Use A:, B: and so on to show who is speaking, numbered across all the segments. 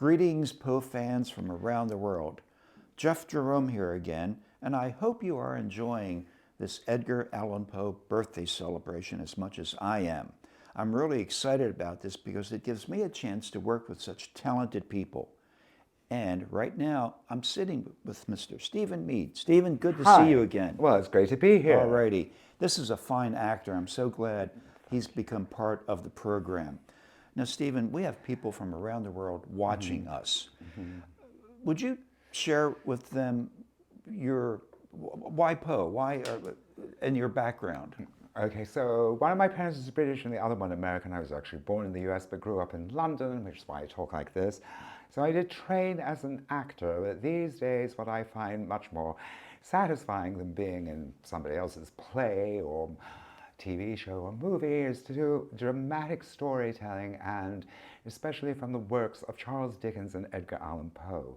A: Greetings, Poe fans from around the world. Jeff Jerome here again, and I hope you are enjoying this Edgar Allan Poe birthday celebration as much as I am. I'm really excited about this because it gives me a chance to work with such talented people. And right now, I'm sitting with Mr. Stephen Mead. Stephen, good to see you again.
B: Well, it's great to be here.
A: All righty. This is a fine actor. I'm so glad he's become part of the program. Now, Stephen, we have people from around the world watching us. Would you share with them why Poe, and your background?
B: Okay, so one of my parents is British and the other one American. I was actually born in the US but grew up in London, which is why I talk like this. So I did train as an actor, but these days what I find much more satisfying than being in somebody else's play or TV show or movie is to do dramatic storytelling, and especially from the works of Charles Dickens and Edgar Allan Poe.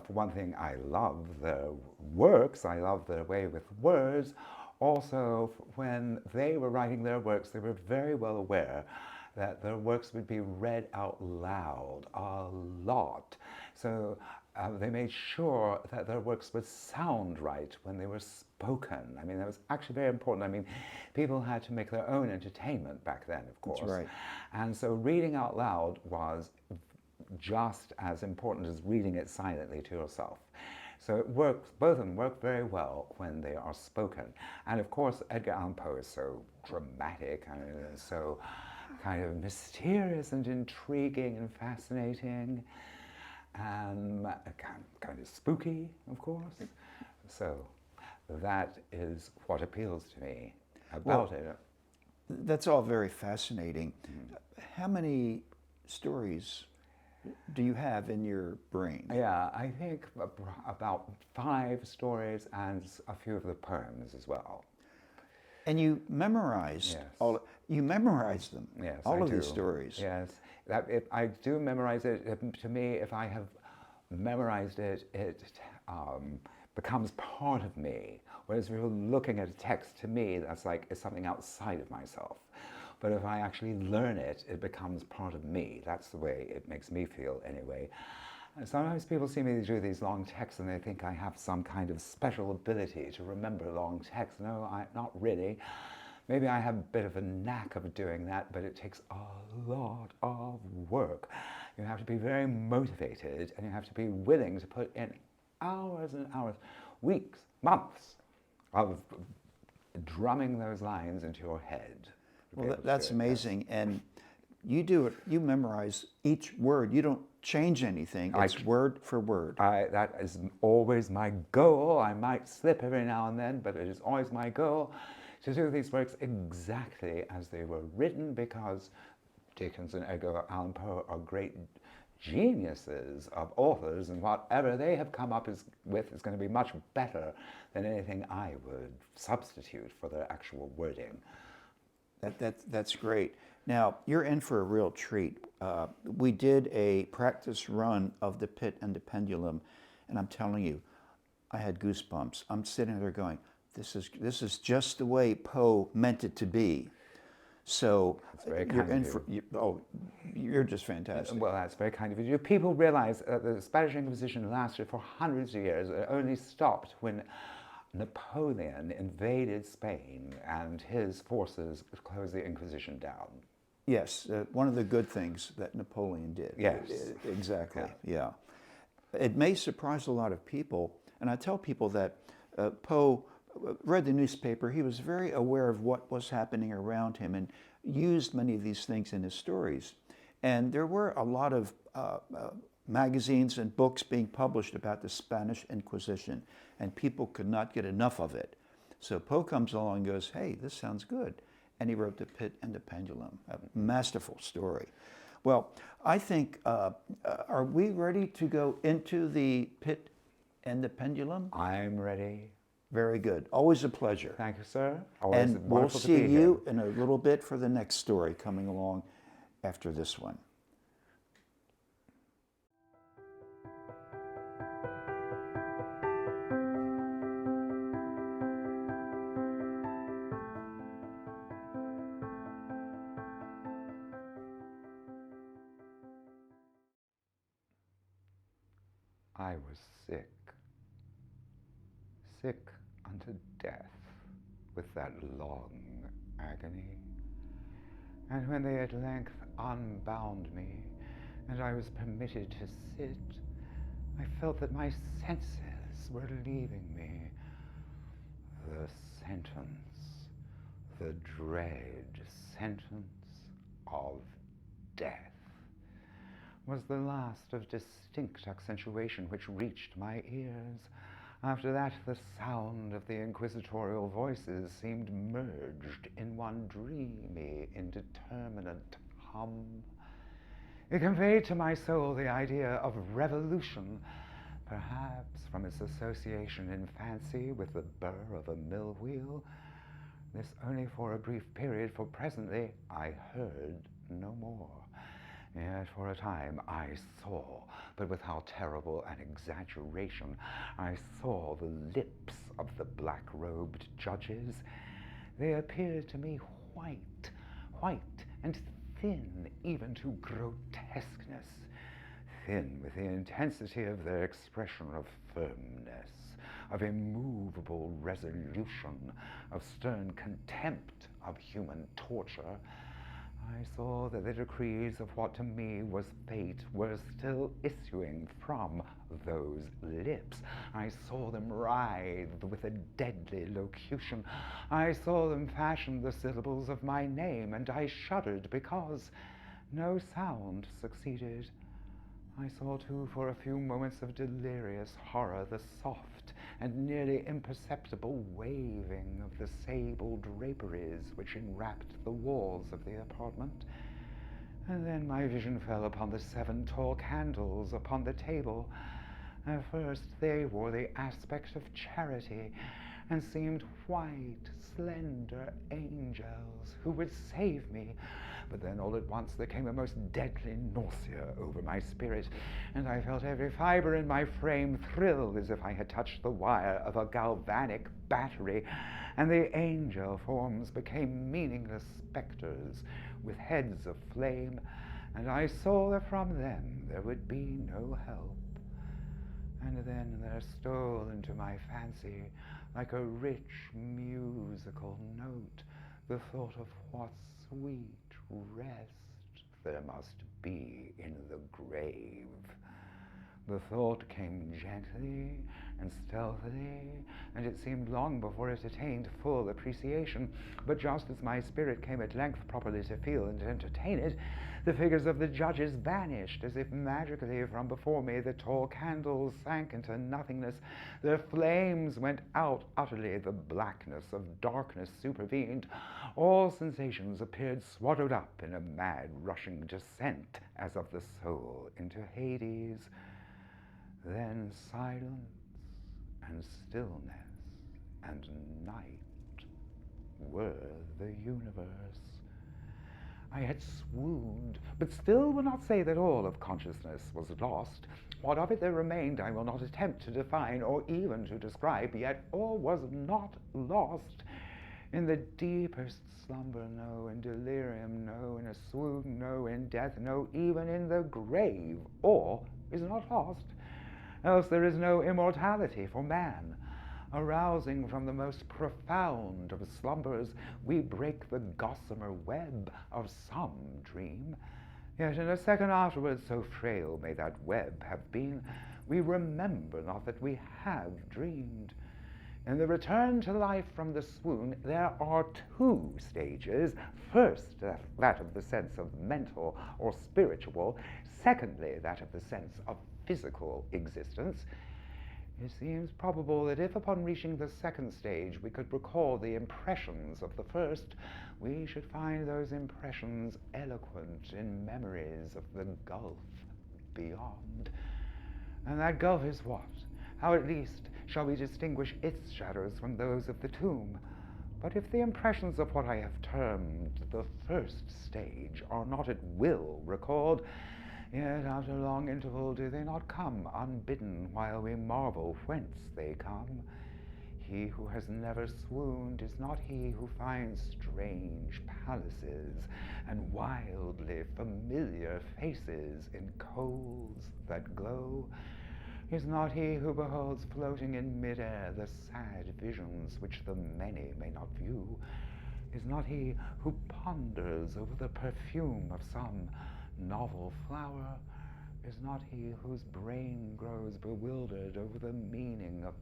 B: For one thing, I love their works, I love their way with words. Also, when they were writing their works, they were very well aware that their works would be read out loud a lot. So they made sure that their works would sound right when they were spoken. I mean, that was actually very important. I mean, people had to make their own entertainment back then, of course.
A: That's right.
B: And so reading out loud was just as important as reading it silently to yourself. So it works, both of them work very well when they are spoken. And of course, Edgar Allan Poe is so dramatic and so kind of mysterious and intriguing and fascinating and kind of spooky, of course. So that is what appeals to me about it.
A: That's all very fascinating. How many stories do you have in your brain?
B: Yeah, I think about 5 stories and a few of the poems as well.
A: And you memorized you memorized them.
B: Yes,
A: all
B: I
A: of
B: do.
A: these stories.
B: Yes, if I do memorize it. To me, if I have memorized it, it becomes part of me. Whereas if you're looking at a text, to me, that's like it's something outside of myself. But if I actually learn it, it becomes part of me. That's the way it makes me feel, anyway. And sometimes people see me do these long texts and they think I have some kind of special ability to remember long texts. No, not really. Maybe I have a bit of a knack of doing that, but it takes a lot of work. You have to be very motivated, and you have to be willing to put in hours and hours, weeks, months of drumming those lines into your head.
A: Well, that's amazing. And you do it, you memorize each word. You don't change anything. It's word for word.
B: That is always my goal. I might slip every now and then, but it is always my goal to do these works exactly as they were written, because Dickens and Edgar Allan Poe are great geniuses of authors, and whatever they have come up with is going to be much better than anything I would substitute for their actual wording.
A: That's great. Now, you're in for a real treat. We did a practice run of The Pit and the Pendulum, and I'm telling you, I had goosebumps. I'm sitting there going, this is just the way Poe meant it to be. So you're in for, you're just fantastic.
B: Well, that's very kind of you. People realize that the Spanish Inquisition lasted for hundreds of years. It only stopped when Napoleon invaded Spain and his forces closed the Inquisition down.
A: Yes, one of the good things that Napoleon did.
B: Yes.
A: Exactly, yeah. It may surprise a lot of people, and I tell people that Poe read the newspaper. He was very aware of what was happening around him and used many of these things in his stories. And there were a lot of magazines and books being published about the Spanish Inquisition, and people could not get enough of it. So Poe comes along and goes, hey, this sounds good. And he wrote The Pit and the Pendulum, a masterful story. Well, I think, are we ready to go into The Pit and the Pendulum?
B: I'm ready.
A: Very good. Always a pleasure.
B: Thank you, sir. Always
A: and we'll
B: wonderful to
A: see
B: be
A: you
B: here.
A: in a little bit for the next story coming along after this one.
B: I was sick, sick unto death with that long agony. And when they at length unbound me, and I was permitted to sit, I felt that my senses were leaving me. The sentence, the dread sentence of death, was the last of distinct accentuation which reached my ears. After that, the sound of the inquisitorial voices seemed merged in one dreamy, indeterminate hum. It conveyed to my soul the idea of revolution, perhaps from its association in fancy with the burr of a mill wheel. This only for a brief period, for presently I heard no more. Yet for a time I saw, but with how terrible an exaggeration, I saw the lips of the black-robed judges. They appeared to me white and thin even to grotesqueness, thin with the intensity of their expression of firmness, of immovable resolution, of stern contempt of human torture. I saw that the decrees of what to me was fate were still issuing from those lips. I saw them writhe with a deadly locution. I saw them fashion the syllables of my name, and I shuddered because no sound succeeded. I saw, too, for a few moments of delirious horror, the soft and nearly imperceptible waving of the sable draperies which enwrapped the walls of the apartment. And then my vision fell upon the 7 tall candles upon the table. At first they wore the aspect of charity, and seemed white, slender angels who would save me. But then all at once there came a most deadly nausea over my spirit, and I felt every fiber in my frame thrill as if I had touched the wire of a galvanic battery, and the angel forms became meaningless specters with heads of flame, and I saw that from them there would be no help. And then there stole into my fancy, like a rich musical note, the thought of what sweet rest there must be in the grave. The thought came gently and stealthily, and it seemed long before it attained full appreciation. But just as my spirit came at length properly to feel and entertain it, the figures of the judges vanished as if magically from before me. The tall candles sank into nothingness. Their flames went out utterly. The blackness of darkness supervened. All sensations appeared swallowed up in a mad rushing descent as of the soul into Hades. Then silence and stillness and night were the universe. I had swooned, but still will not say that all of consciousness was lost. What of it there remained I will not attempt to define or even to describe, yet all was not lost. In the deepest slumber, no. In delirium, no. In a swoon, no. In death, no. Even in the grave, all is not lost. Else there is no immortality for man. Arousing from the most profound of slumbers, we break the gossamer web of some dream. Yet in a second afterwards, so frail may that web have been, we remember not that we have dreamed. In the return to life from the swoon, there are 2 stages. First, that of the sense of mental or spiritual. Secondly, that of the sense of physical existence. It seems probable that if upon reaching the second stage we could recall the impressions of the first, we should find those impressions eloquent in memories of the gulf beyond. And that gulf is what? How at least shall we distinguish its shadows from those of the tomb? But if the impressions of what I have termed the first stage are not at will recalled, yet after a long interval do they not come unbidden, while we marvel whence they come? He who has never swooned is not he who finds strange palaces and wildly familiar faces in coals that glow, Is not he who beholds floating in mid-air the sad visions which the many may not view? Is not he who ponders over the perfume of some novel flower? Is not he whose brain grows bewildered over the meaning of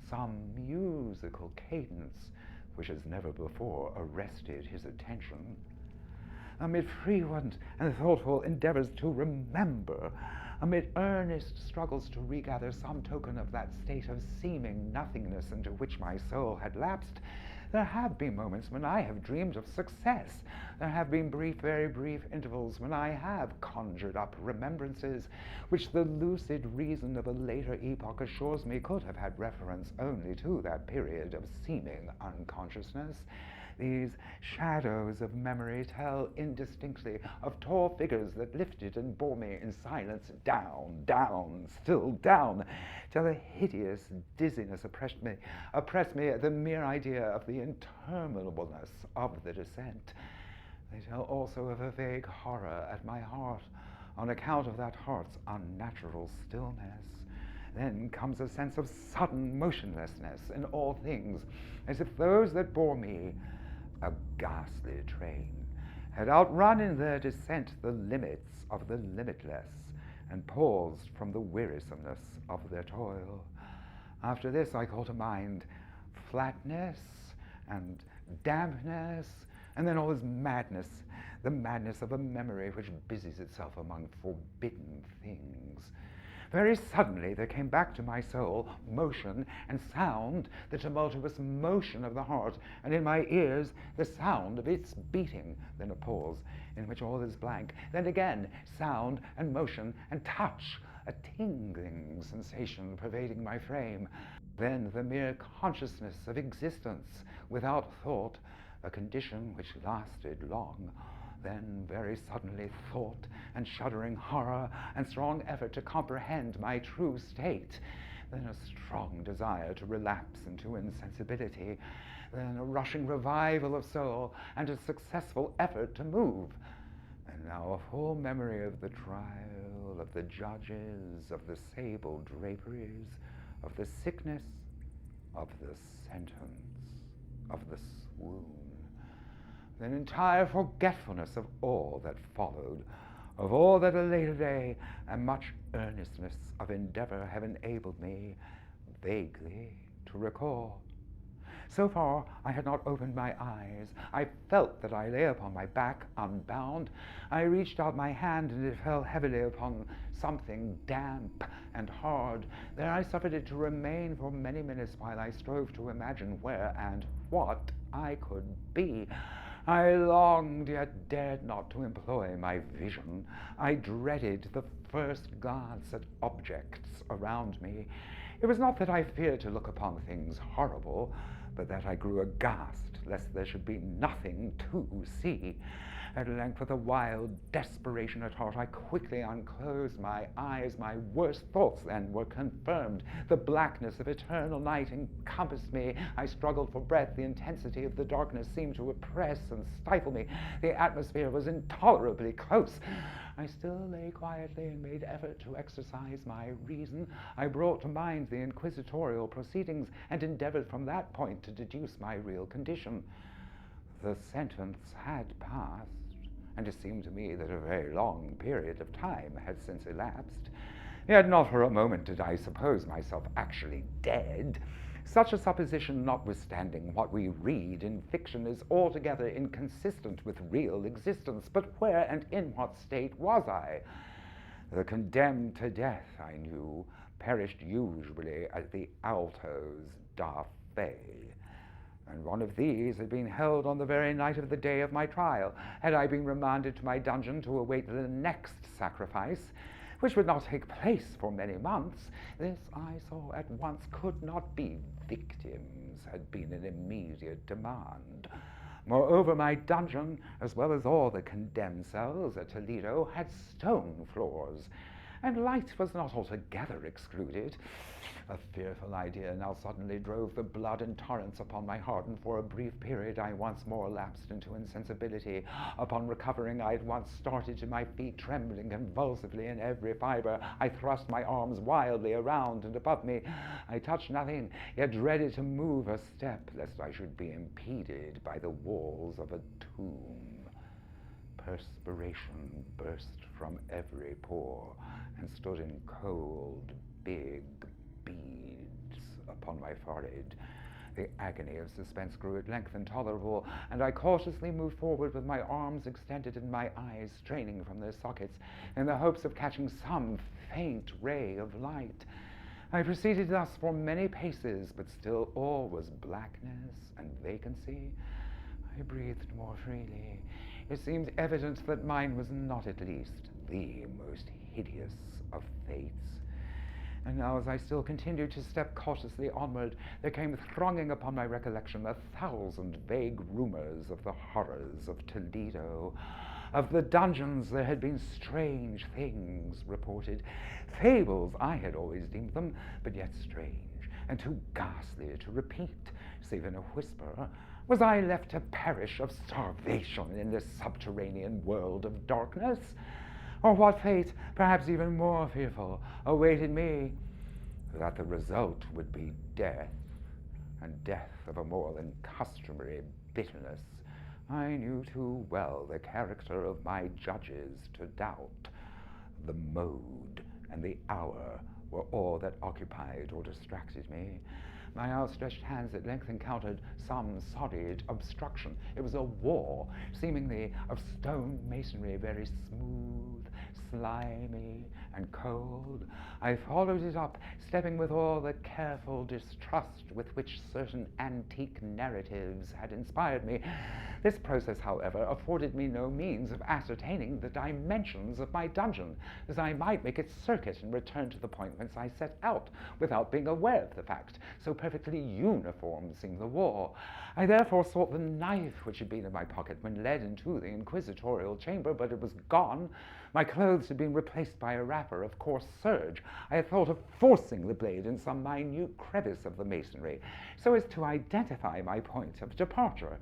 B: some musical cadence which has never before arrested his attention? Amid frequent and thoughtful endeavors to remember, amid earnest struggles to regather some token of that state of seeming nothingness into which my soul had lapsed, there have been moments when I have dreamed of success. There have been brief, very brief intervals when I have conjured up remembrances which the lucid reason of a later epoch assures me could have had reference only to that period of seeming unconsciousness. These shadows of memory tell indistinctly of tall figures that lifted and bore me in silence down, down, still down, till a hideous dizziness oppressed me at the mere idea of the interminableness of the descent. They tell also of a vague horror at my heart on account of that heart's unnatural stillness. Then comes a sense of sudden motionlessness in all things, as if those that bore me, a ghastly train, had outrun in their descent the limits of the limitless, and paused from the wearisomeness of their toil. After this I call to mind flatness and dampness, and then all this madness, the madness of a memory which busies itself among forbidden things. Very suddenly there came back to my soul motion and sound, the tumultuous motion of the heart, and in my ears the sound of its beating. Then a pause in which all is blank. Then again sound and motion and touch, a tingling sensation pervading my frame. Then the mere consciousness of existence without thought, a condition which lasted long. Then very suddenly thought and shuddering horror and strong effort to comprehend my true state. Then a strong desire to relapse into insensibility. Then a rushing revival of soul and a successful effort to move. And now a full memory of the trial, of the judges, of the sable draperies, of the sickness, of the sentence, of the swoon. An entire forgetfulness of all that followed, of all that a later day and much earnestness of endeavor have enabled me vaguely to recall. So far I had not opened my eyes. I felt that I lay upon my back unbound. I reached out my hand and it fell heavily upon something damp and hard. There I suffered it to remain for many minutes while I strove to imagine where and what I could be. I longed, yet dared not to employ my vision. I dreaded the first glance at objects around me. It was not that I feared to look upon things horrible, but that I grew aghast lest there should be nothing to see. At length, with a wild desperation at heart, I quickly unclosed my eyes. My worst thoughts then were confirmed. The blackness of eternal night encompassed me. I struggled for breath. The intensity of the darkness seemed to oppress and stifle me. The atmosphere was intolerably close. I still lay quietly and made effort to exercise my reason. I brought to mind the inquisitorial proceedings and endeavored from that point to deduce my real condition. The sentence had passed, and it seemed to me that a very long period of time had since elapsed. Yet not for a moment did I suppose myself actually dead. Such a supposition, notwithstanding what we read in fiction, is altogether inconsistent with real existence. But where and in what state was I? The condemned to death, I knew, perished usually at the altos da fe, and one of these had been held on the very night of the day of my trial. Had I been remanded to my dungeon to await the next sacrifice, which would not take place for many months, this I saw at once could not be. Victims had been an immediate demand. Moreover, my dungeon, as well as all the condemned cells at Toledo, had stone floors, and light was not altogether excluded. A fearful idea now suddenly drove the blood in torrents upon my heart, and for a brief period I once more lapsed into insensibility. Upon recovering, I at once started to my feet, trembling convulsively in every fibre. I thrust my arms wildly around and above me. I touched nothing, yet dreaded to move a step, lest I should be impeded by the walls of a tomb. Perspiration burst from every pore, and stood in cold, big beads upon my forehead. The agony of suspense grew at length intolerable, and I cautiously moved forward with my arms extended and my eyes straining from their sockets in the hopes of catching some faint ray of light. I proceeded thus for many paces, but still all was blackness and vacancy. I breathed more freely. It seemed evident that mine was not at least the most hideous of fates. And now, as I still continued to step cautiously onward, there came thronging upon my recollection 1,000 vague rumors of the horrors of Toledo. Of the dungeons there had been strange things reported, fables I had always deemed them, but yet strange, and too ghastly to repeat, save in a whisper. Was I left to perish of starvation in this subterranean world of darkness? Or what fate, perhaps even more fearful, awaited me? That the result would be death, and death of a more than customary bitterness, I knew too well the character of my judges to doubt. The mode and the hour were all that occupied or distracted me. My outstretched hands at length encountered some solid obstruction. It was a wall, seemingly of stone masonry, very smooth, slimy, and cold. I followed it up, stepping with all the careful distrust with which certain antique narratives had inspired me. This process, however, afforded me no means of ascertaining the dimensions of my dungeon, as I might make its circuit and return to the point whence I set out, without being aware of the fact, so perfectly uniform seemed the wall. I therefore sought the knife which had been in my pocket when led into the inquisitorial chamber, but it was gone. My clothes had been replaced by a wrapper of coarse serge. I had thought of forcing the blade in some minute crevice of the masonry, so as to identify my point of departure.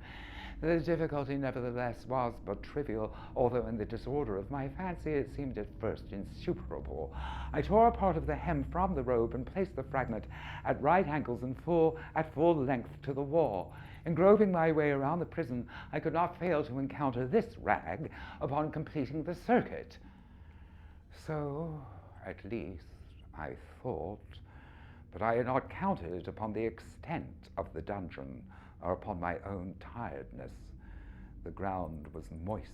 B: The difficulty, nevertheless, was but trivial, although in the disorder of my fancy it seemed at first insuperable. I tore a part of the hem from the robe and placed the fragment at right angles and at full length to the wall. In groping my way around the prison, I could not fail to encounter this rag upon completing the circuit. So, at least, I thought, but I had not counted upon the extent of the dungeon, or upon my own tiredness. The ground was moist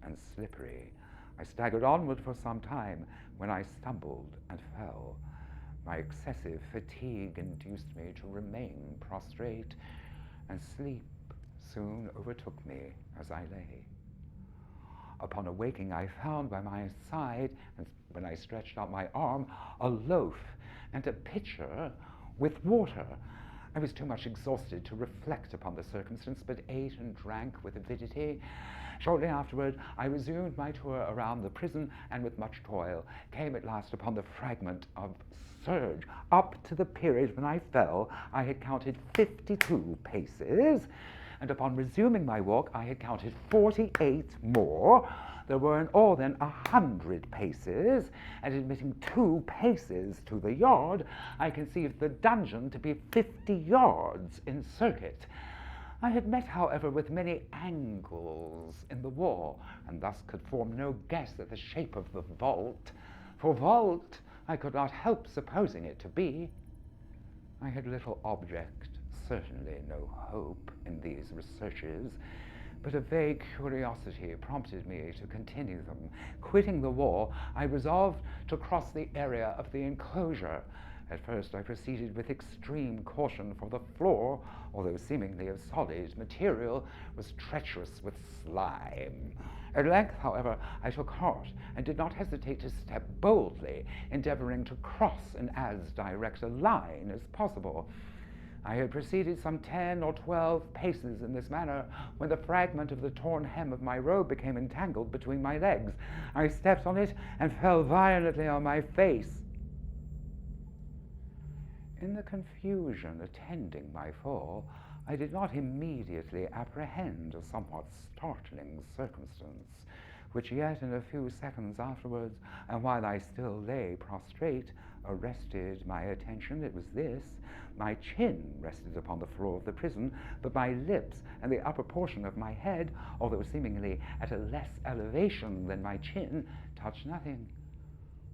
B: and slippery. I staggered onward for some time, when I stumbled and fell. My excessive fatigue induced me to remain prostrate, and sleep soon overtook me as I lay. Upon awaking, I found by my side, and when I stretched out my arm, a loaf and a pitcher with water. I was too much exhausted to reflect upon the circumstance, but ate and drank with avidity. Shortly afterward, I resumed my tour around the prison, and with much toil came at last upon the fragment of serge. Up to the period when I fell, I had counted 52 paces, and upon resuming my walk, I had counted 48 more. There were in all then 100 paces, and admitting 2 paces to the yard, I conceived the dungeon to be 50 yards in circuit. I had met, however, with many angles in the wall, and thus could form no guess at the shape of the vault. For vault I could not help supposing it to be. I had little object, certainly no hope, in these researches, but a vague curiosity prompted me to continue them. Quitting the wall, I resolved to cross the area of the enclosure. At first I proceeded with extreme caution, for the floor, although seemingly of solid material, was treacherous with slime. At length, however, I took heart and did not hesitate to step boldly, endeavoring to cross in as direct a line as possible. I had proceeded some 10 or 12 paces in this manner when the fragment of the torn hem of my robe became entangled between my legs. I stepped on it and fell violently on my face. In the confusion attending my fall, I did not immediately apprehend a somewhat startling circumstance, which yet in a few seconds afterwards, and while I still lay prostrate, arrested my attention. It was this: my chin rested upon the floor of the prison, but my lips and the upper portion of my head, although seemingly at a less elevation than my chin, touched nothing.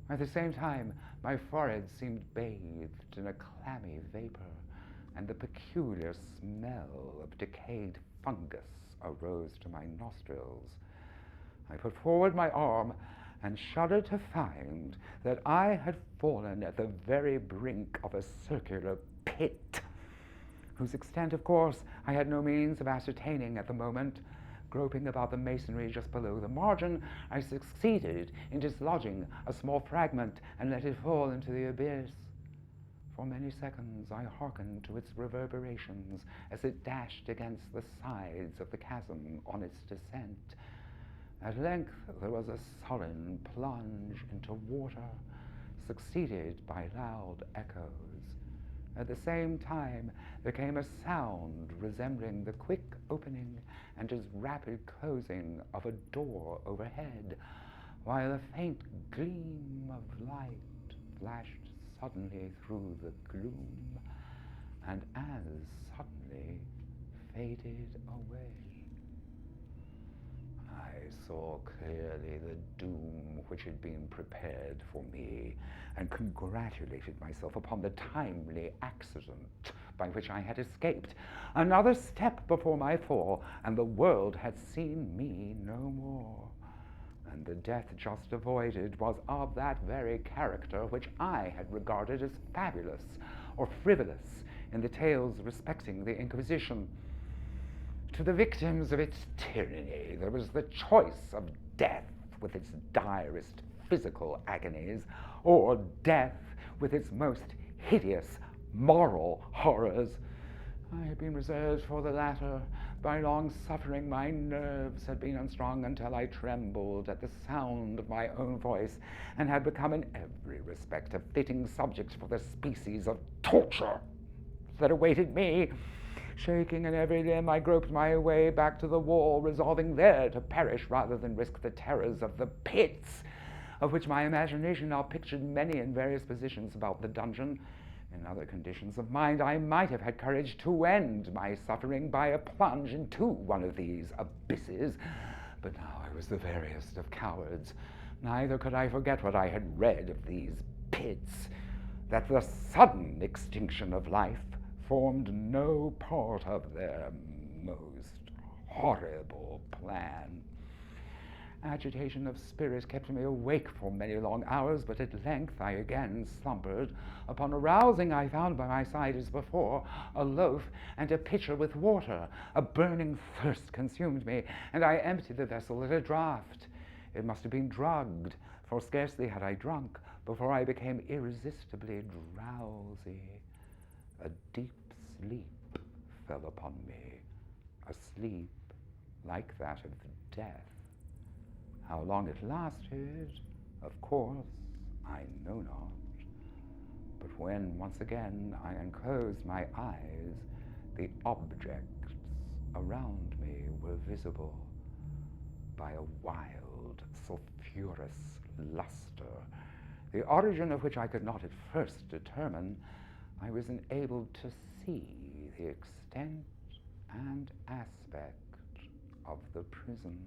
B: At the same time, my forehead seemed bathed in a clammy vapor, and the peculiar smell of decayed fungus arose to my nostrils. I put forward my arm and shuddered to find that I had fallen at the very brink of a circular pit, whose extent, of course, I had no means of ascertaining at the moment. Groping about the masonry just below the margin, I succeeded in dislodging a small fragment and let it fall into the abyss. For many seconds I hearkened to its reverberations as it dashed against the sides of the chasm on its descent. At length there was a sullen plunge into water, succeeded by loud echoes. At the same time there came a sound resembling the quick opening and as rapid closing of a door overhead, while a faint gleam of light flashed suddenly through the gloom, and as suddenly faded away. I saw clearly the doom which had been prepared for me, and congratulated myself upon the timely accident by which I had escaped. Another step before my fall, and the world had seen me no more. And the death just avoided was of that very character which I had regarded as fabulous or frivolous in the tales respecting the Inquisition. To the victims of its tyranny, there was the choice of death with its direst physical agonies, or death with its most hideous moral horrors. I had been reserved for the latter. By long suffering, my nerves had been unstrung until I trembled at the sound of my own voice, and had become in every respect a fitting subject for the species of torture that awaited me. Shaking in every limb, I groped my way back to the wall, resolving there to perish rather than risk the terrors of the pits, of which my imagination now pictured many in various positions about the dungeon. In other conditions of mind, I might have had courage to end my suffering by a plunge into one of these abysses, but now I was the veriest of cowards. Neither could I forget what I had read of these pits, that the sudden extinction of life formed no part of their most horrible plan. Agitation of spirit kept me awake for many long hours, but at length I again slumbered. Upon arousing, I found by my side as before a loaf and a pitcher with water. A burning thirst consumed me, and I emptied the vessel at a draught. It must have been drugged, for scarcely had I drunk before I became irresistibly drowsy. A deep sleep fell upon me, a sleep like that of death. How long it lasted, of course, I know not. But when once again I unclosed my eyes, the objects around me were visible by a wild, sulphurous luster, the origin of which I could not at first determine. I was enabled to see the extent and aspect of the prison.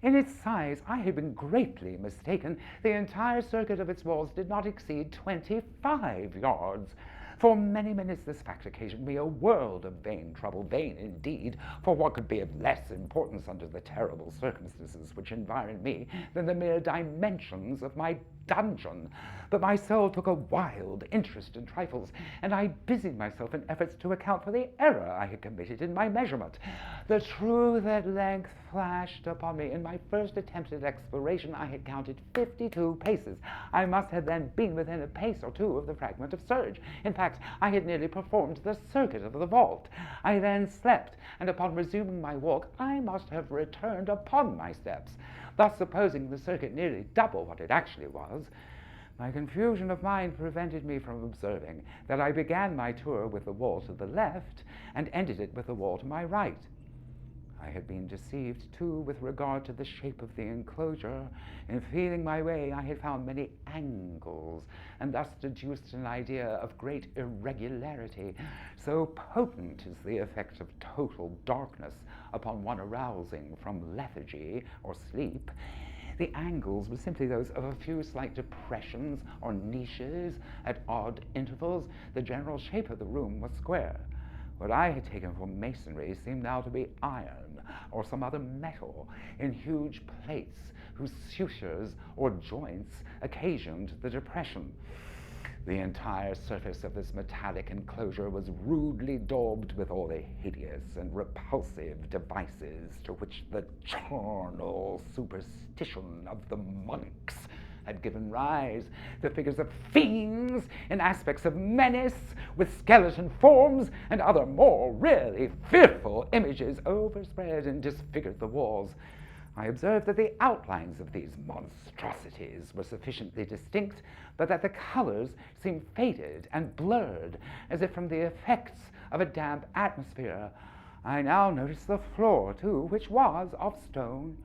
B: In its size, I had been greatly mistaken. The entire circuit of its walls did not exceed 25 yards. For many minutes this fact occasioned me a world of vain trouble, vain indeed, for what could be of less importance under the terrible circumstances which environed me than the mere dimensions of my dungeon? But my soul took a wild interest in trifles, and I busied myself in efforts to account for the error I had committed in my measurement. The truth at length flashed upon me. In my first attempt at exploration, I had counted 52 paces. I must have then been within a pace or two of the fragment of serge. In fact, fact, I had nearly performed the circuit of the vault. I then slept, and upon resuming my walk, I must have returned upon my steps, thus supposing the circuit nearly double what it actually was. My confusion of mind prevented me from observing that I began my tour with the wall to the left and ended it with the wall to my right. I had been deceived, too, with regard to the shape of the enclosure. In feeling my way, I had found many angles, and thus deduced an idea of great irregularity. So potent is the effect of total darkness upon one arousing from lethargy or sleep. The angles were simply those of a few slight depressions or niches at odd intervals. The general shape of the room was square. What I had taken for masonry seemed now to be iron or some other metal in huge plates whose sutures or joints occasioned the depression. The entire surface of this metallic enclosure was rudely daubed with all the hideous and repulsive devices to which the charnel superstition of the monks had given rise. The figures of fiends in aspects of menace, with skeleton forms and other more really fearful images, overspread and disfigured the walls. I observed that the outlines of these monstrosities were sufficiently distinct, but that the colors seemed faded and blurred, as if from the effects of a damp atmosphere. I now noticed the floor, too, which was of stone.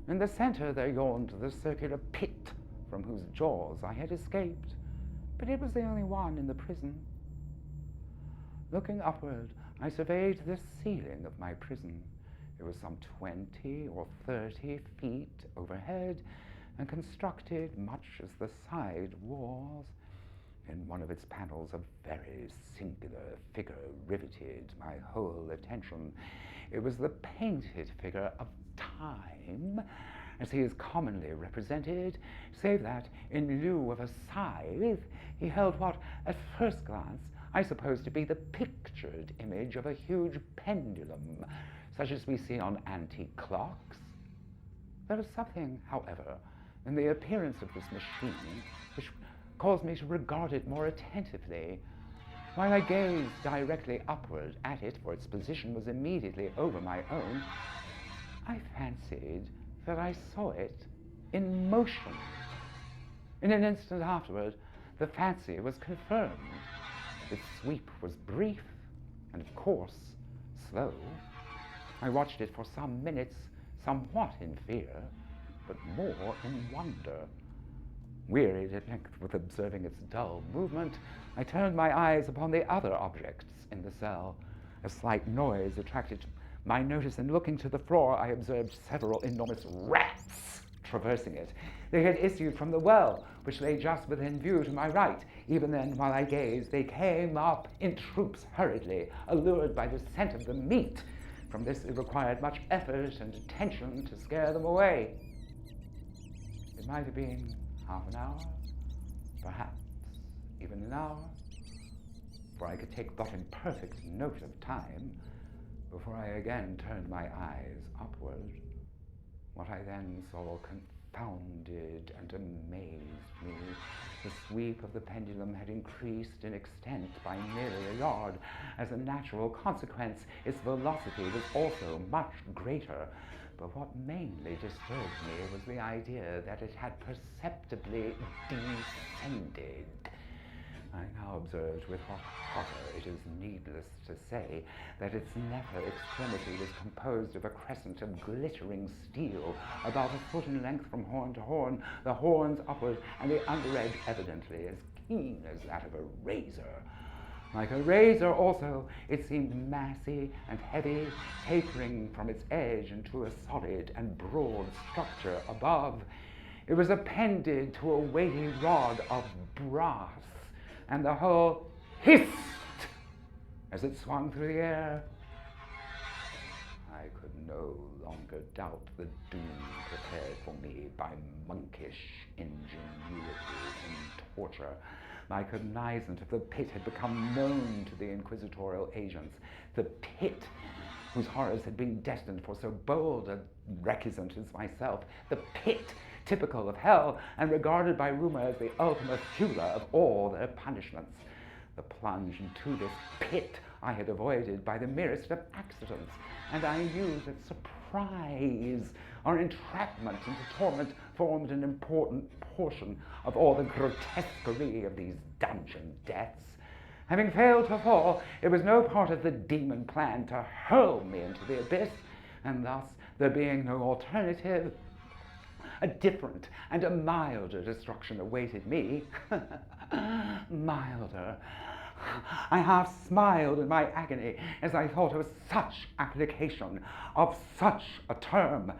B: In the center there yawned the circular pit from whose jaws I had escaped, but it was the only one in the prison. Looking upward, I surveyed the ceiling of my prison. It was some 20 or 30 feet overhead and constructed much as the side walls. In one of its panels, a very singular figure riveted my whole attention. It was the painted figure of Time, as he is commonly represented, save that, in lieu of a scythe, he held what, at first glance, I supposed to be the pictured image of a huge pendulum, such as we see on antique clocks. There was something, however, in the appearance of this machine which caused me to regard it more attentively. While I gazed directly upward at it, for its position was immediately over my own, I fancied that I saw it in motion. In an instant afterward, the fancy was confirmed. Its sweep was brief and, of course, slow. I watched it for some minutes, somewhat in fear, but more in wonder. Wearied at length with observing its dull movement, I turned my eyes upon the other objects in the cell. A slight noise attracted my notice, and looking to the floor, I observed several enormous rats traversing it. They had issued from the well, which lay just within view to my right. Even then, while I gazed, they came up in troops hurriedly, allured by the scent of the meat. From this it required much effort and attention to scare them away. It might have been half an hour, perhaps even an hour, for I could take but imperfect note of time, before I again turned my eyes upward. What I then saw confounded and amazed me. The sweep of the pendulum had increased in extent by nearly a yard. As a natural consequence, its velocity was also much greater. But what mainly disturbed me was the idea that it had perceptibly descended. I now observed with what horror it is needless to say that its nether extremity was composed of a crescent of glittering steel, about a foot in length from horn to horn, the horns upward, and the under edge evidently as keen as that of a razor. Like a razor also, it seemed massy and heavy, tapering from its edge into a solid and broad structure above. It was appended to a weighty rod of brass, and the whole hissed as it swung through the air. I could no longer doubt the doom prepared for me by monkish ingenuity in torture. My cognizance of the pit had become known to the inquisitorial agents. The pit, whose horrors had been destined for so bold a recusant as myself. The pit, typical of hell, and regarded by rumor as the ultima thule of all their punishments. the plunge into this pit I had avoided by the merest of accidents, and I knew that surprise or entrapment into torment formed an important portion of all the grotesquerie of these dungeon deaths. Having failed to fall, it was no part of the demon plan to hurl me into the abyss, and thus, there being no alternative, a different and a milder destruction awaited me. Milder. I half smiled in my agony as I thought of such application of such a term.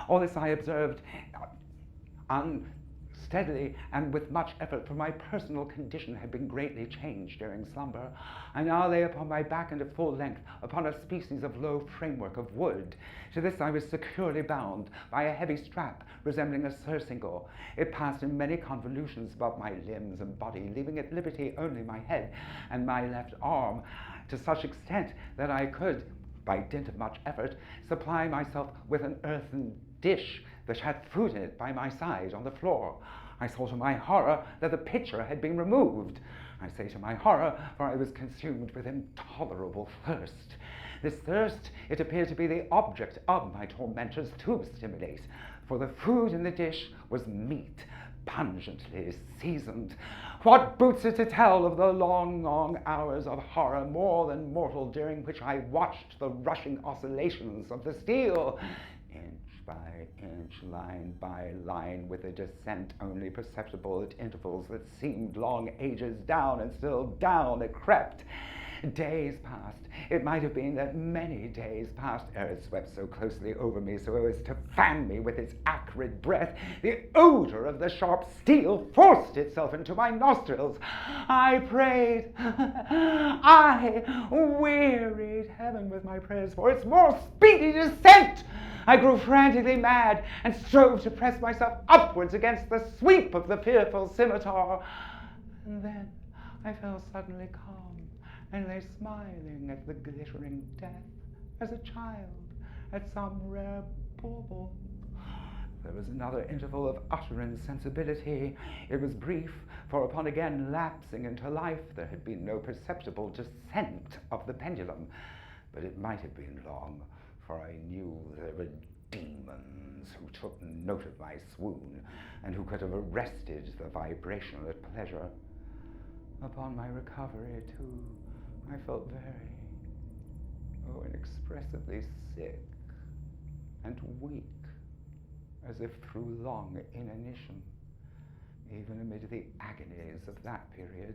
B: All this I observed unsteadily and with much effort, for my personal condition had been greatly changed during slumber. I now lay upon my back and at full length upon a species of low framework of wood. To this I was securely bound by a heavy strap resembling a surcingle. It passed in many convolutions about my limbs and body, leaving at liberty only my head and my left arm, to such extent that I could, by dint of much effort, supply myself with an earthen dish that had food in it by my side on the floor. I saw to my horror that the pitcher had been removed. I say to my horror, for I was consumed with intolerable thirst. This thirst, it appeared to be the object of my tormentors to stimulate, for the food in the dish was meat, pungently seasoned. What boots it to tell of the long, long hours of horror more than mortal during which I watched the rushing oscillations of the steel, inch by inch, line by line, with a descent only perceptible at intervals that seemed long ages down, and still down it crept. Days passed. It might have been that many days passed ere it swept so closely over me so as to fan me with its acrid breath. The odor of the sharp steel forced itself into my nostrils. I prayed. I wearied heaven with my prayers for its more speedy descent. I grew frantically mad and strove to press myself upwards against the sweep of the fearful scimitar. And then I fell suddenly calm and lay smiling at the glittering death, as a child at some rare bauble. There was another interval of utter insensibility. It was brief, for upon again lapsing into life there had been no perceptible descent of the pendulum, but it might have been long, for I knew there were demons who took note of my swoon, and who could have arrested the vibration at pleasure. Upon my recovery, too, I felt very, inexpressibly sick and weak, as if through long inanition. Even amid the agonies of that period,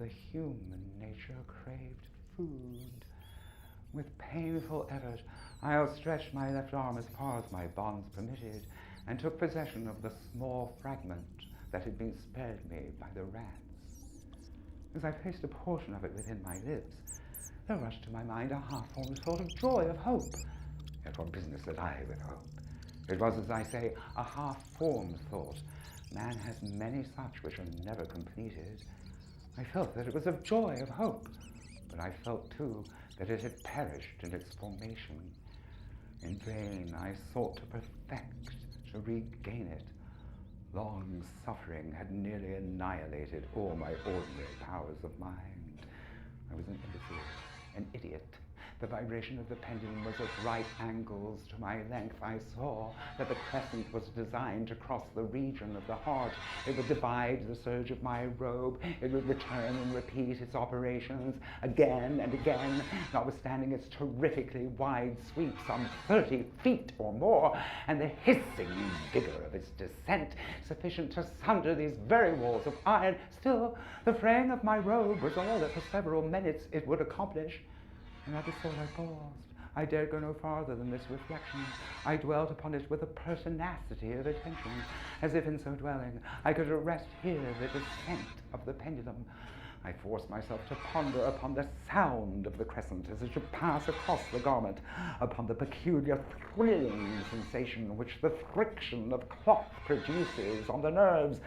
B: the human nature craved food. With painful effort, I outstretched my left arm as far as my bonds permitted, and took possession of the small fragment that had been spared me by the rats. As I placed a portion of it within my lips, there rushed to my mind a half-formed sort of joy of hope. Yet what business had I with hope? It was, as I say, a half-formed thought. Man has many such which are never completed. I felt that it was of joy of hope, but I felt, too, that it had perished in its formation. In vain I sought to perfect, to regain it. Long suffering had nearly annihilated all my ordinary powers of mind. I was an imbecile, an idiot. The vibration of the pendulum was at right angles to my length. I saw that the crescent was designed to cross the region of the heart. It would divide the surge of my robe. It would return and repeat its operations again and again, notwithstanding its terrifically wide sweep, some 30 feet or more, and the hissing vigor of its descent, sufficient to sunder these very walls of iron. Still, the fraying of my robe was all that for several minutes it would accomplish. And at the thought I paused. I dared go no farther than this reflection. I dwelt upon it with a pertinacity of attention, as if in so dwelling I could arrest here the descent of the pendulum. I forced myself to ponder upon the sound of the crescent as it should pass across the garment, upon the peculiar thrilling sensation which the friction of cloth produces on the nerves.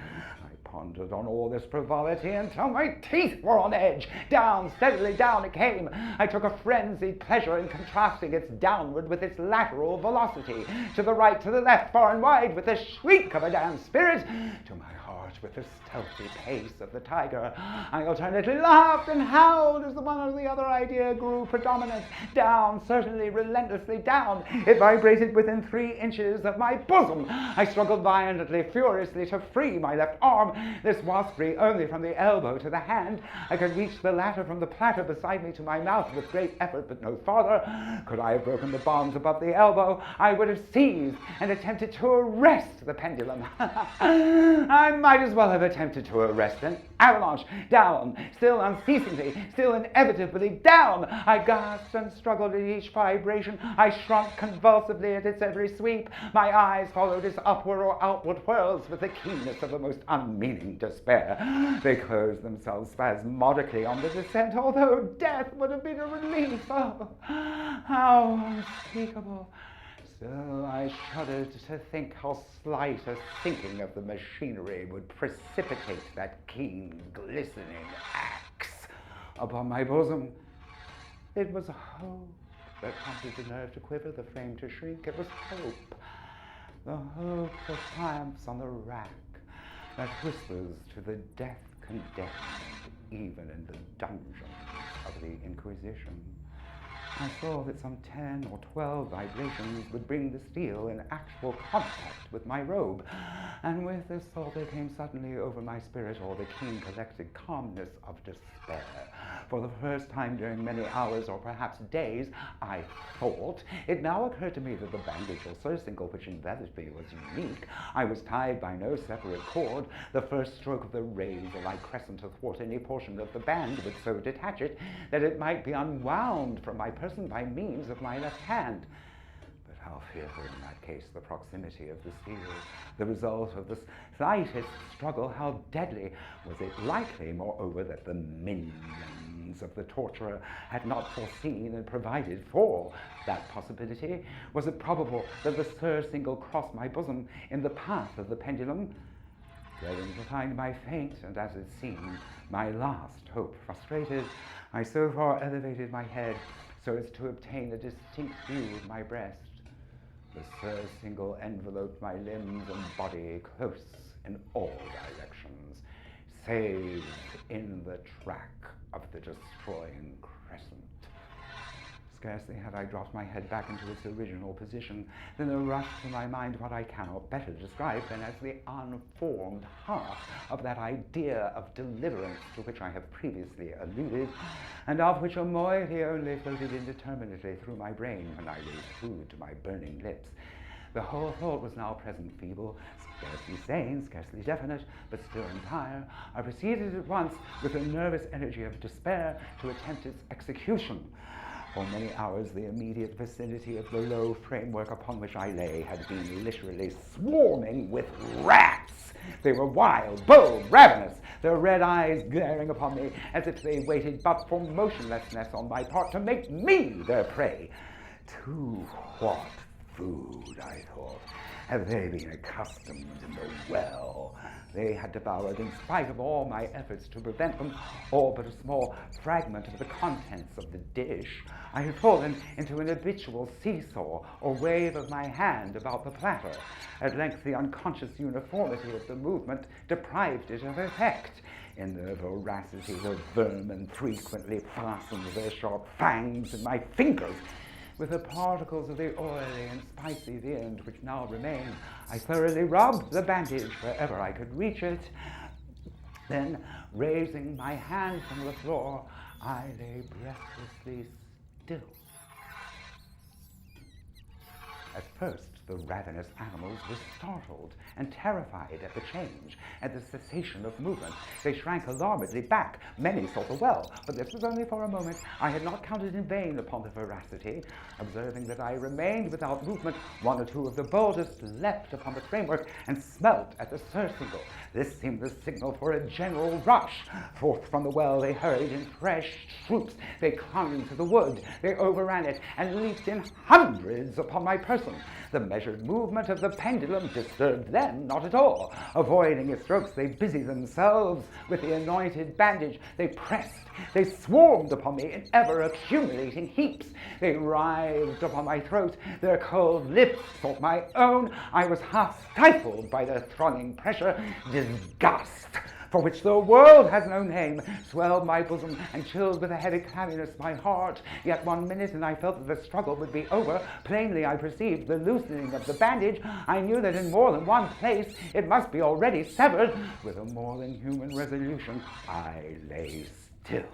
B: I pondered on all this frivolity until my teeth were on edge. Down, steadily down it came. I took a frenzied pleasure in contrasting its downward with its lateral velocity. To the right, to the left, far and wide, with the shriek of a damned spirit. To my heart, with the stealthy pace of the tiger. I alternately laughed and howled as the one or the other idea grew predominant. Down, certainly, relentlessly down. It vibrated within 3 inches of my bosom. I struggled violently, furiously to free my left arm. This was free only from the elbow to the hand. I could reach the latter from the platter beside me to my mouth with great effort, but no farther. Could I have broken the bonds above the elbow, I would have seized and attempted to arrest the pendulum. I might as well have attempted to arrest an avalanche. Down, still unceasingly, still inevitably down. I gasped and struggled at each vibration. I shrunk convulsively at its every sweep. My eyes followed its upward or outward whirls with the keenness of the most unmeaning despair. They closed themselves spasmodically on the descent, although death would have been a relief. Oh, how unspeakable. Still, I shuddered to think how slight a sinking of the machinery would precipitate that keen, glistening axe upon my bosom. It was hope that prompted the nerve to quiver, the frame to shrink. It was hope, the hope that triumphs on the rack, that whispers to the death-condemned, even in the dungeons of the Inquisition. I saw that some 10 or 12 vibrations would bring the steel in actual contact with my robe, and with this thought there came suddenly over my spirit all the keen collected calmness of despair. For the first time during many hours, or perhaps days, I thought. It now occurred to me that the bandage or surcingle which enveloped me was unique. I was tied by no separate cord. The first stroke of the razor like crescent athwart any portion of the band would so detach it that it might be unwound from my person by means of my left hand. But how fearful in that case the proximity of the steel, the result of the slightest struggle, how deadly. Was it likely, moreover, that the minions of the torturer had not foreseen and provided for that possibility? Was it probable that the surcingle crossed my bosom in the path of the pendulum? Dreading to find my fate, and as it seemed, my last hope frustrated, I so far elevated my head so as to obtain a distinct view of my breast. The surcingle enveloped my limbs and body close in all directions, save in the track of the destroying crescent. Scarcely had I dropped my head back into its original position than there rushed to my mind what I cannot better describe than as the unformed half of that idea of deliverance to which I have previously alluded, and of which a moiety only floated indeterminately through my brain when I raised food to my burning lips. The whole thought was now present, feeble, scarcely sane, scarcely definite, but still entire. I proceeded at once, with the nervous energy of despair, to attempt its execution. For many hours, the immediate vicinity of the low framework upon which I lay had been literally swarming with rats. They were wild, bold, ravenous, their red eyes glaring upon me as if they waited but for motionlessness on my part to make me their prey. To what food, I thought, have they been accustomed in the well? They had devoured, in spite of all my efforts to prevent them, all but a small fragment of the contents of the dish. I had fallen into an habitual seesaw or wave of my hand about the platter. At length the unconscious uniformity of the movement deprived it of effect. In their voracity, the vermin frequently fastened their sharp fangs in my fingers. With the particles of the oily and spicy viand which now remained, I thoroughly rubbed the bandage wherever I could reach it. Then, raising my hand from the floor, I lay breathlessly still. At first, the ravenous animals were startled and terrified at the change, at the cessation of movement. They shrank alarmedly back. Many sought the well, but this was only for a moment. I had not counted in vain upon the voracity. Observing that I remained without movement, one or two of the boldest leapt upon the framework and smelt at the surcingle. This seemed the signal for a general rush. Forth from the well they hurried in fresh troops. They clung to the wood, they overran it, and leaped in hundreds upon my person. The measured movement of the pendulum disturbed them not at all. Avoiding its strokes, they busied themselves with the anointed bandage. They pressed, they swarmed upon me in ever-accumulating heaps. They writhed upon my throat, their cold lips sought my own. I was half stifled by their thronging pressure. Disgust, for which the world has no name, swelled my bosom and chilled with a heavy clamminess my heart. Yet 1 minute, and I felt that the struggle would be over. Plainly I perceived the loosening of the bandage. I knew that in more than one place it must be already severed. With a more than human resolution, I lay still.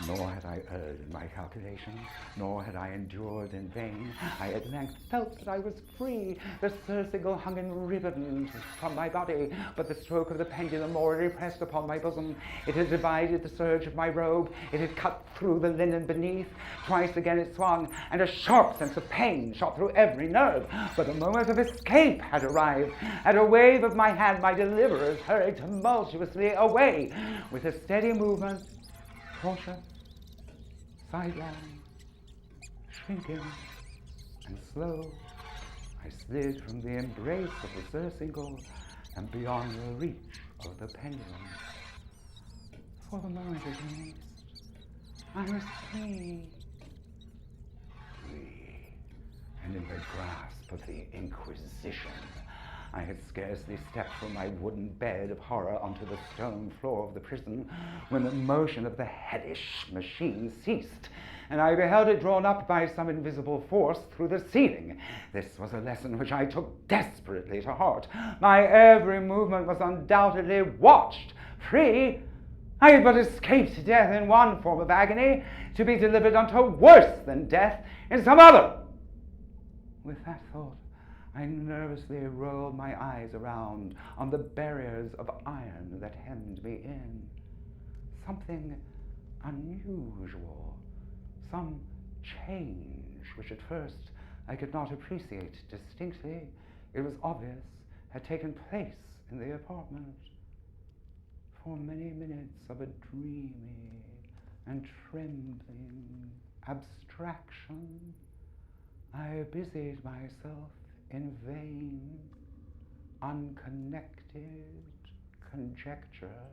B: Nor had I erred in my calculations, nor had I endured in vain. I at length felt that I was free. The surcingle hung in ribbons from my body, but the stroke of the pendulum already pressed upon my bosom. It had divided the serge of my robe. It had cut through the linen beneath. Twice again it swung, and a sharp sense of pain shot through every nerve. But the moment of escape had arrived. At a wave of my hand, my deliverers hurried tumultuously away. With a steady movement, cautious, sidelong, shrinking, and slow, I slid from the embrace of the surcingle and beyond the reach of the pendulum. For the moment at least, I was free, and in the grasp of the Inquisition. I had scarcely stepped from my wooden bed of horror onto the stone floor of the prison when the motion of the hellish machine ceased, and I beheld it drawn up by some invisible force through the ceiling. This was a lesson which I took desperately to heart. My every movement was undoubtedly watched. Free, I had but escaped death in one form of agony, to be delivered unto worse than death in some other. With that thought, I nervously rolled my eyes around on the barriers of iron that hemmed me in. Something unusual, some change which at first I could not appreciate distinctly, it was obvious, had taken place in the apartment. For many minutes of a dreamy and trembling abstraction, I busied myself in vain, unconnected conjecture.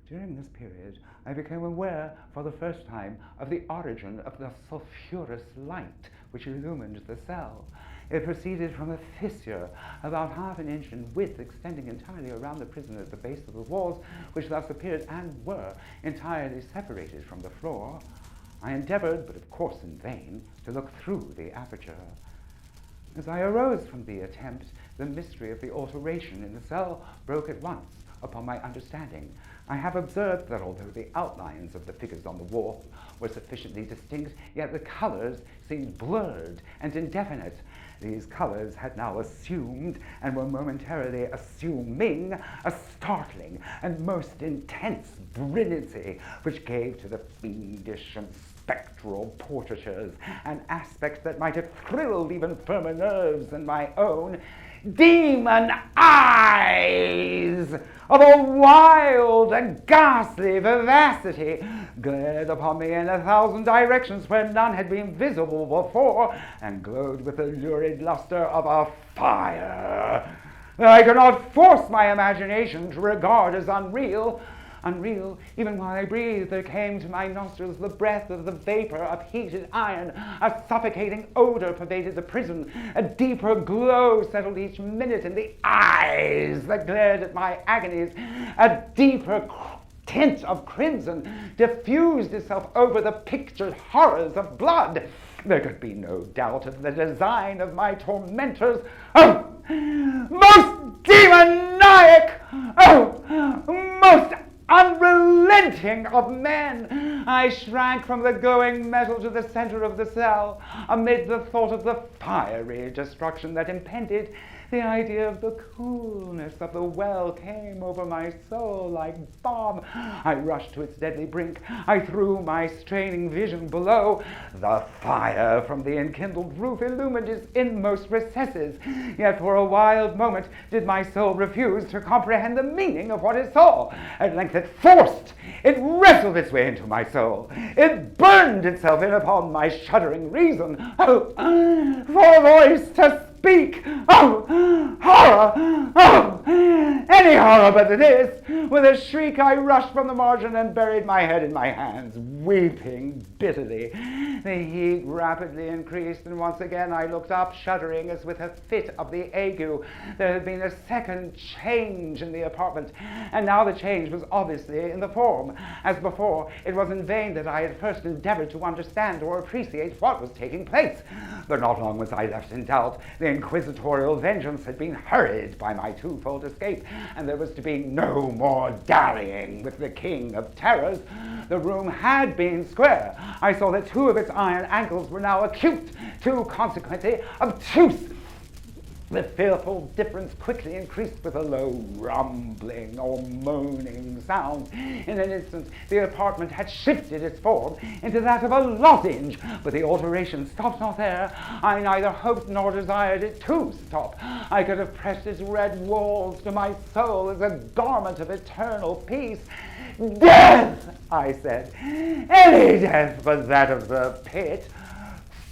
B: During this period, I became aware for the first time of the origin of the sulphurous light which illumined the cell. It proceeded from a fissure about half an inch in width, extending entirely around the prison at the base of the walls, which thus appeared and were entirely separated from the floor. I endeavored, but of course in vain, to look through the aperture. As I arose from the attempt, the mystery of the alteration in the cell broke at once upon my understanding. I have observed that although the outlines of the figures on the wall were sufficiently distinct, yet the colors seemed blurred and indefinite. These colors had now assumed, and were momentarily assuming, a startling and most intense brilliancy, which gave to the fiendish and spectral portraitures an aspect that might have thrilled even firmer nerves than my own. Demon eyes of a wild and ghastly vivacity glared upon me in 1,000 directions where none had been visible before, and glowed with the lurid luster of a fire that I could not force my imagination to regard as unreal. Unreal, even while I breathed, there came to my nostrils the breath of the vapor of heated iron. A suffocating odor pervaded the prison. A deeper glow settled each minute in the eyes that glared at my agonies. A deeper tint of crimson diffused itself over the pictured horrors of blood. There could be no doubt of the design of my tormentors. Oh, most demoniac! Oh, most unrelenting of men! I shrank from the glowing metal to the center of the cell, amid the thought of the fiery destruction that impended. The idea of the coolness of the well came over my soul like balm. I rushed to its deadly brink. I threw my straining vision below. The fire from the enkindled roof illumined its inmost recesses. Yet for a wild moment did my soul refuse to comprehend the meaning of what it saw. At length it wrestled its way into my soul. It burned itself in upon my shuddering reason. Oh, for a voice to speak! Oh, horror! Oh, any horror but this! With a shriek I rushed from the margin and buried my head in my hands, weeping bitterly. The heat rapidly increased, and once again I looked up, shuddering as with a fit of the ague. There had been a second change in the apartment, and now the change was obviously in the form. As before, it was in vain that I had first endeavored to understand or appreciate what was taking place. But not long was I left in doubt. The inquisitorial vengeance had been hurried by my twofold escape, and there was to be no more dallying with the king of terrors. The room had been square. I saw that two of its iron angles were now acute, two consequently obtuse. The fearful difference quickly increased with a low rumbling or moaning sound. In an instant, the apartment had shifted its form into that of a lozenge, but the alteration stopped not there. I neither hoped nor desired it to stop. I could have pressed its red walls to my soul as a garment of eternal peace. Death, I said, any death but that of the pit.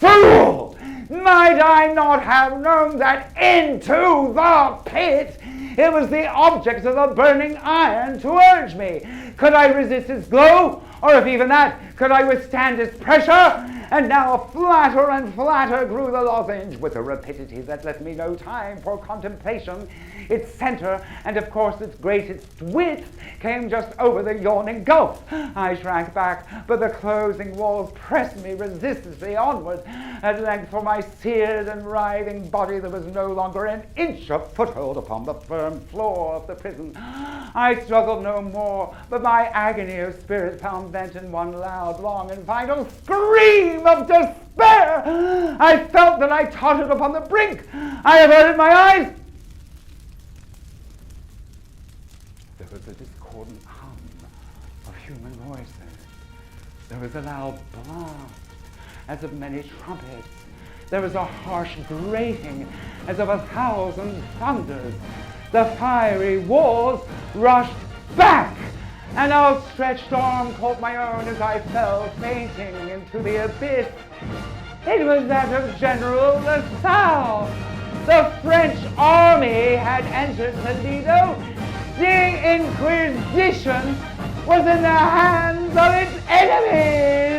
B: Fool! Might I not have known that into the pit it was the object of the burning iron to urge me? Could I resist its glow? Or if even that, could I withstand its pressure? And now flatter and flatter grew the lozenge with a rapidity that left me no time for contemplation. Its center, and of course its greatest width, came just over the yawning gulf. I shrank back, but the closing walls pressed me resistlessly onward. At length, for my seared and writhing body, there was no longer an inch of foothold upon the firm floor of the prison. I struggled no more, but my agony of spirit found vent in one loud, long, and final scream of despair. I felt that I tottered upon the brink. I averted my eyes. There was a discordant hum of human voices. There was a loud blast as of many trumpets. There was a harsh grating as of 1,000 thunders. The fiery walls rushed back. An outstretched arm caught my own as I fell fainting into the abyss. It was that of General LaSalle. The French army had entered Toledo. The Inquisition was in the hands of its enemies.